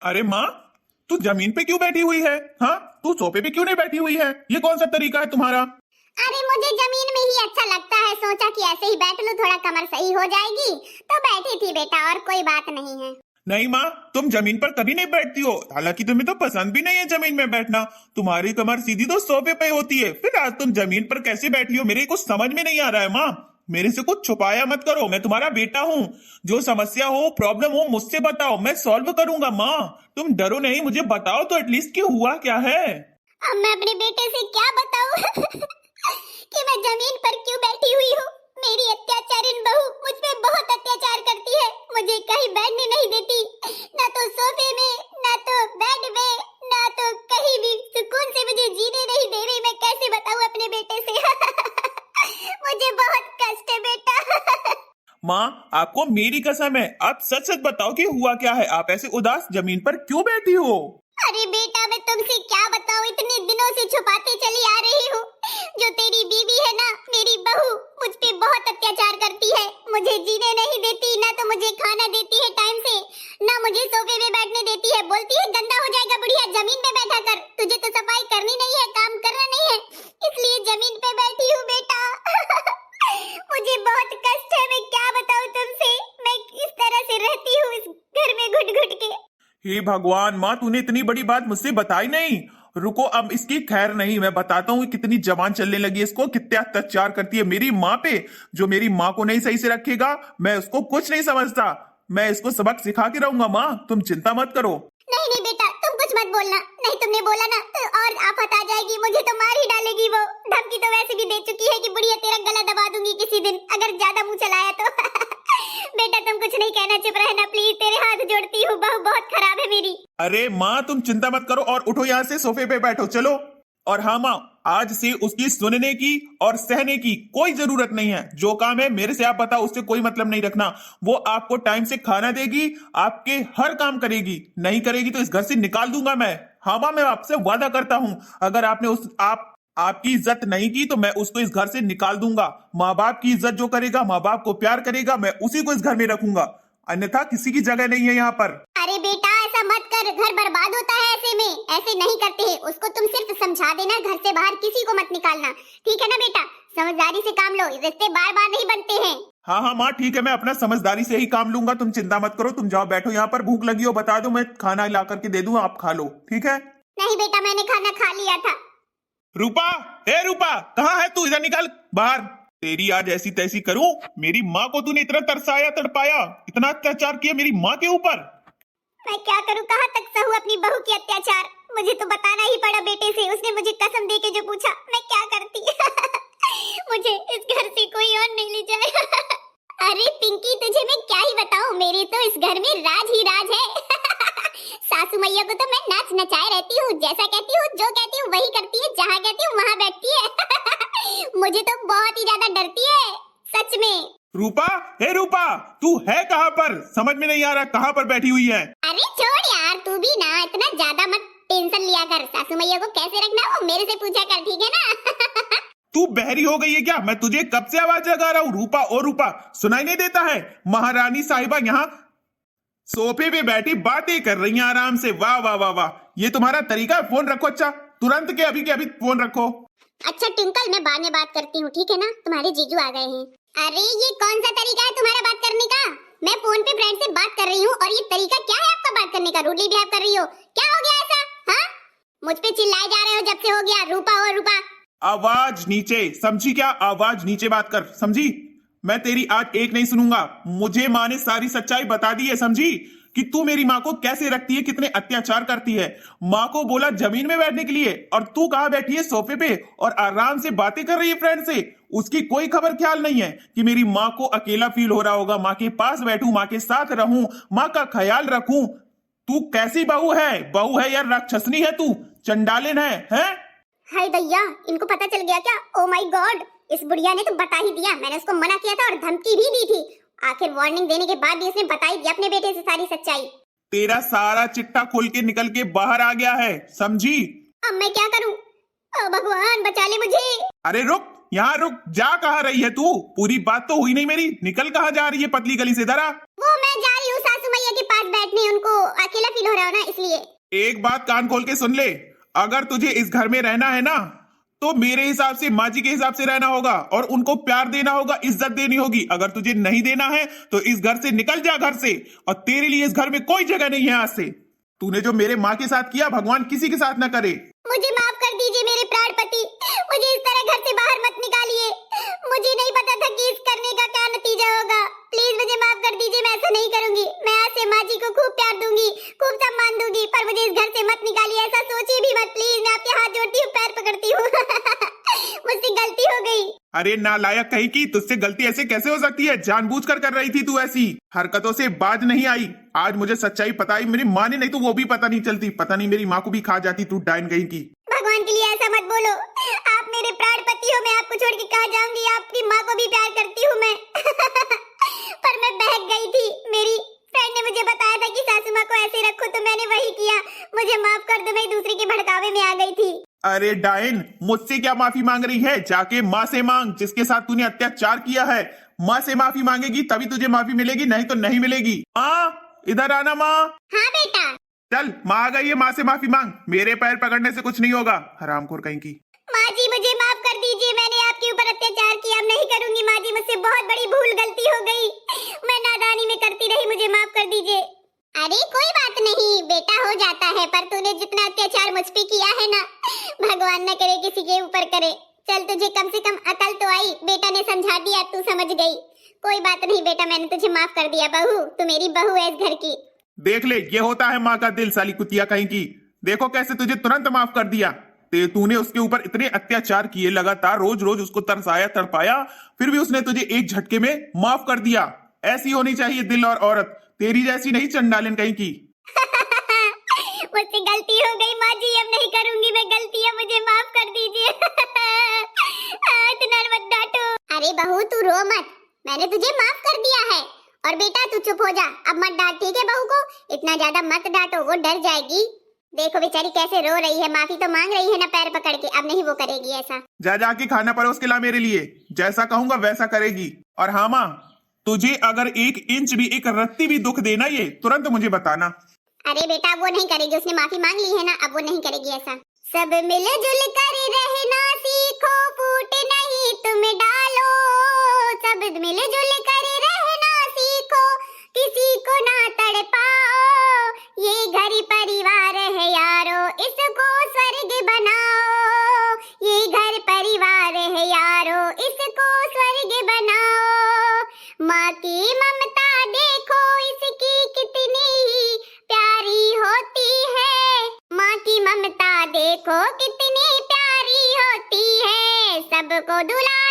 अरे माँ, तू जमीन पे क्यों बैठी हुई है? हाँ, तू सोफे पे क्यों नहीं बैठी हुई है? ये कौन सा तरीका है तुम्हारा? अरे मुझे जमीन में ही अच्छा लगता है, सोचा कि ऐसे ही बैठ लूं, थोड़ा कमर सही हो जाएगी तो बैठी थी बेटा, और कोई बात नहीं है। नहीं माँ, तुम जमीन पर कभी नहीं बैठती हो, हालांकि तुम्हें तो पसंद भी नहीं है जमीन में बैठना। तुम्हारी कमर सीधी तो सोफे पे होती है, फिर आज तुम जमीन पर कैसे बैठी हो? मेरे कुछ समझ में नहीं आ रहा है माँ। मेरे से कुछ छुपाया मत करो, मैं तुम्हारा बेटा हूँ। जो समस्या हो, प्रॉब्लम हो, मुझसे बताओ, मैं सॉल्व करूंगा माँ। तुम डरो नहीं, मुझे बताओ तो एटलीस्ट कि हुआ क्या है। अब मैं अपने बेटे से क्या बताऊं कि मैं जमीन पर क्यों बैठी हुई हूँ। मेरी अत्याचारिन बहू मुझ पे बहुत अत्याचार करती है, मुझे कहीं बैठने नहीं देती, ना तो सोफे में, ना तो बेड में, ना तो कहीं भी सुकून से मुझे जीने नहीं दे रही। मैं कैसे बताऊं अपने बेटे से मुझे बहुत कष्ट है बेटा माँ, आपको मेरी कसम है, आप सच सच बताओ कि हुआ क्या है। आप ऐसे उदास जमीन पर क्यों बैठी हो? अरे बेटा, मैं तुमसे क्या बताऊं, इतने दिनों से छुपाते चली आ रही हूँ। जो तेरी बीवी है ना, मेरी बहू, मुझ पे बहुत अत्याचार करती है, मुझे जीने नहीं देती, ना तो मुझे खाना देती है टाइम से, ना मुझे सोफे में बैठने देती है। बोलती है गंदा हो जाएगा बुढ़िया, जमीन पे बैठा कर, तुझे तो सफाई करनी नहीं है, काम करना नहीं है, इसलिए जमीन पे बैठी हूँ बेटा मुझे बहुत कष्ट है, मैं क्या बताऊं तुमसे। मैं इस तरह से रहती हूँ इस घर में घुट घुट के। हे भगवान माँ, तूने इतनी बड़ी बात मुझसे बताई नहीं। रुको, अब इसकी खैर नहीं, मैं बताता हूँ कितनी जबान चलने लगी है इसको, कितना अत्याचार करती है मेरी माँ पे। जो मेरी माँ को नहीं सही से रखेगा, मैं उसको कुछ नहीं समझता। मैं इसको सबक सिखा के रहूंगा माँ, तुम चिंता मत करो। नहीं नहीं बेटा, तुम कुछ मत बोलना, नहीं तुमने बोला ना तो और आफत आ जाएगी, मुझे तो मार ही डालेगी वो। धमकी तो वैसे भी दे चुकी है कि बुढ़िया तेरा गला दबा दूंगी किसी दिन अगर ज्यादा मुंह चलाया तो बेटा तुम कुछ नहीं कहना, चुप रहना प्लीज, तेरे हाथ जोड़ती हूँ, बहू बहुत खराब है मेरी। अरे माँ, तुम चिंता मत करो और उठो यहाँ से, सोफे पे बैठो, चलो। और हाँ माँ, आज से उसकी सुनने की और सहने की कोई जरूरत नहीं है। जो काम है मेरे से आप बताओ, उससे कोई मतलब नहीं रखना। वो आपको टाइम से खाना देगी, आपके हर काम करेगी, नहीं करेगी तो इस घर से निकाल दूंगा मैं। हाँ माँ, मैं आपसे वादा करता हूँ, अगर आपने उस आपकी इज्जत नहीं की तो मैं उसको इस घर से निकाल दूंगा। माँ बाप की इज्जत जो करेगा, माँ बाप को प्यार करेगा, मैं उसी को इस घर में रखूंगा, अन्यथा किसी की जगह नहीं है यहाँ पर। अरे बेटा ऐसा मत कर, घर बर्बाद होता है ऐसे में, ऐसे नहीं करते हैं। उसको तुम सिर्फ समझा देना, घर से बाहर किसी को मत निकालना, ठीक है ना बेटा? समझदारी से काम लो, रिश्ते बार बार नहीं बनते हैं। हाँ हाँ माँ, ठीक है, मैं अपना समझदारी से ही काम लूंगा, तुम चिंता मत करो। तुम जाओ बैठो यहाँ पर, भूख लगी हो बता दो, मैं खाना ला करके दे दूं, आप खा लो, ठीक है? नहीं बेटा, मैंने खाना खा लिया था। रूपा, हे रूपा, कहाँ है तू? इधर निकल बाहर। तेरी आज ऐसी तैसी करूं, मेरी माँ को तूने इतना तरसाया तड़पाया, इतना अत्याचार किया मेरी माँ के ऊपर। मैं क्या करूं, कहाँ तक सहूं अपनी बहू की अत्याचार? मुझे तो बताना ही पड़ा बेटे से, उसने मुझे कसम दे के जो पूछा, मैं क्या करती मुझे इस घर से कोई और नहीं ले जाए अरे पिंकी, तुझे मैं क्या ही बताऊं, मेरे तो इस घर में राज ही राज है सासू मैया को तो मैं नाच नचाए रहती हूँ, जैसा कहती हूँ, जो कहती हूँ वही करती है, जहाँ कहती हूँ वहाँ बैठती है मुझे तो बहुत ही ज्यादा डरती है सच में। रूपा, हे रूपा, तू है कहाँ पर? समझ में नहीं आ रहा कहाँ पर बैठी हुई है। अरे छोड़ यार, तू भी ना इतना ज्यादा मत टेंशन लिया कर, सासू मैया को कैसे रखना वो मेरे से पूछा कर, ठीक है ना तू बहरी हो गई है क्या? मैं तुझे कब से आवाज लगा रहा हूँ, रूपा ओ रूपा, सुनाई नहीं देता है? महारानी साहिबा यहाँ सोफे पे बैठी बातें कर रही हैं आराम से। वाह वाह वाह वाह, ये तुम्हारा तरीका है? फोन रखो, अच्छा तुरंत के अभी फोन रखो। अच्छा ट्विंकल, मैं बाद में बात करती हूँ, ठीक है ना? तुम्हारे जीजू आ गए हैं। अरे ये कौन सा तरीका है तुम्हारा बात करने का? मैं फोन पे फ्रेंड से बात कर रही हूँ और ये तरीका क्या है आपका बात करने का? रूडली बिहेव कर रही हो, क्या हो गया ऐसा? हाँ, मुझ पे चिल्लाए जा रहे हो जब से हो गया, रूपा हो रूपा। आवाज नीचे, समझी क्या? आवाज नीचे बात कर, समझी? मैं तेरी आज एक नहीं सुनूंगा। मुझे माँ ने सारी सच्चाई बता दी है, समझी? कि तू मेरी माँ को कैसे रखती है, कितने अत्याचार करती है। माँ को बोला जमीन में बैठने के लिए और तू कहाँ बैठी है? सोफे पे, और आराम से बातें कर रही है फ्रेंड से। उसकी कोई खबर ख्याल नहीं है कि मेरी माँ को अकेला फील हो रहा होगा, माँ के पास बैठूं, माँ के साथ रहूं, माँ का ख्याल रखूं। तू कैसी बहू है? बहू है या राक्षसनी है तू? चंडालिन है? हाय दैया, इनको पता चल गया क्या? ओ माय गॉड, इस बुढ़िया ने तो बता ही दिया। मैंने उसको मना किया था और धमकी भी दी थी, आखिर वार्निंग देने के बाद भी उसने बता ही दिया अपने बेटे से सारी सच्चाई। तेरा सारा चिट्ठा खुल के निकल के बाहर आ गया है, समझी? अब मैं क्या करूं? ओ भगवान बचा ले मुझे। अरे रुक, यहाँ रुक, जा कहाँ रही है तू? पूरी बात तो हुई नहीं मेरी, निकल कहाँ जा रही है पतली गली से जरा? वो मैं जा रही हूँ सासू मैया के पास बैठने, उनको अकेला फील हो रहा हो ना इसलिए। एक बात कान खोल के सुन ले, अगर तुझे इस घर में रहना है ना तो मेरे हिसाब से माँ जी के हिसाब से रहना होगा और उनको प्यार देना होगा, इज्जत देनी होगी। अगर तुझे नहीं देना है तो इस घर से निकल जा घर से, और तेरे लिए इस घर में कोई जगह नहीं है आज से। तूने जो मेरे माँ के साथ किया भगवान किसी के साथ न करे। मुझे माफ कर दीजिए मेरे प्राणपति, मुझे इस तरह घर से बाहर मत निकालिए। मुझे नहीं पता था कि इस करने का क्या नतीजा होगा। प्लीज मुझे माफ कर दीजिए, मैं ऐसा नहीं करूंगी। मैं आज से माँ जी को खूब प्यार दूंगी, खूब सम्मान दूंगी, पर मुझे इस घर से मत निकालिए, ऐसा सोचिए भी मत प्लीज। मैं आपके हाथ जोड़ती हूँ, पैर पकड़ती हूँ। मुझसे गलती हो गई। अरे नालायक कहीं की, तुझसे गलती ऐसे कैसे हो सकती है? जानबूझकर कर रही थी तू, ऐसी हरकतों से बाज नहीं आई। आज मुझे सच्चाई पता आई, मेरी माँ ने नहीं तो वो भी पता नहीं चलती, पता नहीं मेरी माँ को भी खा जाती तू डायन कहीं की। भगवान के लिए ऐसा मत बोलो, आप मेरे प्राणपति हो, मैं आपको छोड़ के कहाँ जाऊंगी? आपकी माँ को भी प्यार करती हूँ मैं। पर मैं बहक गई थी, मेरी फ्रेंड ने मुझे बताया था कि सासू माँ को ऐसे रखो, तो मैंने वही किया। मुझे माफ कर दो, मैं दूसरे के भड़कावे में आ गई थी। अरे डायन, मुझसे क्या माफी मांग रही है? जाके माँ से मांग, जिसके साथ तूने अत्याचार किया है। माँ से माफी मांगेगी तभी तुझे माफी मिलेगी, नहीं तो नहीं मिलेगी। माँ इधर आना माँ। हाँ बेटा। चल माँ आ गई है, माँ से माफी मांग। मेरे पैर पकड़ने से कुछ नहीं होगा, हरामखोर कहीं की। माँ जी मुझे माफ कर दीजिए, मैंने आपके ऊपर अत्याचार किया, अब नहीं करूंगी। माँ जी मुझसे बहुत बड़ी भूल गलती हो गई, मैं नादानी में करती रही, मुझे माफ कर दीजिए। अरे कोई बात नहीं बेटा, हो जाता है, पर तूने जितना अत्याचार मुझ पे किया है ना, भगवान न करे किसी के ऊपर करे। चल तुझे कम से कम अकल तो आई, बेटा ने समझा दिया, तू समझ गई। कोई बात नहीं बेटा, मैंने तुझे माफ कर दिया। बहू तू मेरी बहू है इस घर की। देख ले, ये होता है माँ का दिल, साली कुतिया कहीं की। देखो कैसे तुझे तुरंत माफ कर दिया। तूने उसके ऊपर इतने अत्याचार किए, लगातार रोज रोज उसको तरसाया तड़पाया, फिर भी उसने तुझे एक झटके में माफ कर दिया। ऐसी होनी चाहिए दिल और औरत, तेरी जैसी नहीं चंडालन कहीं की। मुझसे गलती हो गई माँ जी, अब नहीं करूंगी मैं गलती, है मुझे माफ कर दीजिए। इतना मत डांटो। अरे बहू तू रो मत, मैंने तुझे माफ कर दिया है। और बेटा तू चुप हो जा, अब मत डांट, ठीक है? बहू को इतना ज्यादा मत डांटो, वो डर जाएगी। देखो बेचारी कैसे रो रही है, माफी तो मांग रही है ना पैर पकड़ के, अब नहीं वो करेगी ऐसा। जा जाके खाना परोस के ला मेरे लिए, जैसा कहूंगा वैसा करेगी। और हाँ माँ, तुझे अगर 1 इंच भी, एक रत्ती भी दुख देना, ये तुरंत मुझे बताना। अरे बेटा वो नहीं करेगी, उसने माफी मांग ली है ना, अब वो नहीं करेगी ऐसा। सब मिलजुल कर रहना सीखो, फूट नहीं तुम डालो। सब मिलजुल कर रहना सीखो, किसी को ना तड़पाओ। ये घर परिवार है यारो, इसको स्वर्ग बनाओ। ये घर परिवार है यारो, इसको स्वर्ग बनाओ। माँ की ममता देखो इसकी कितनी ही प्यारी होती है। माँ की ममता देखो कितनी प्यारी होती है, सबको दुला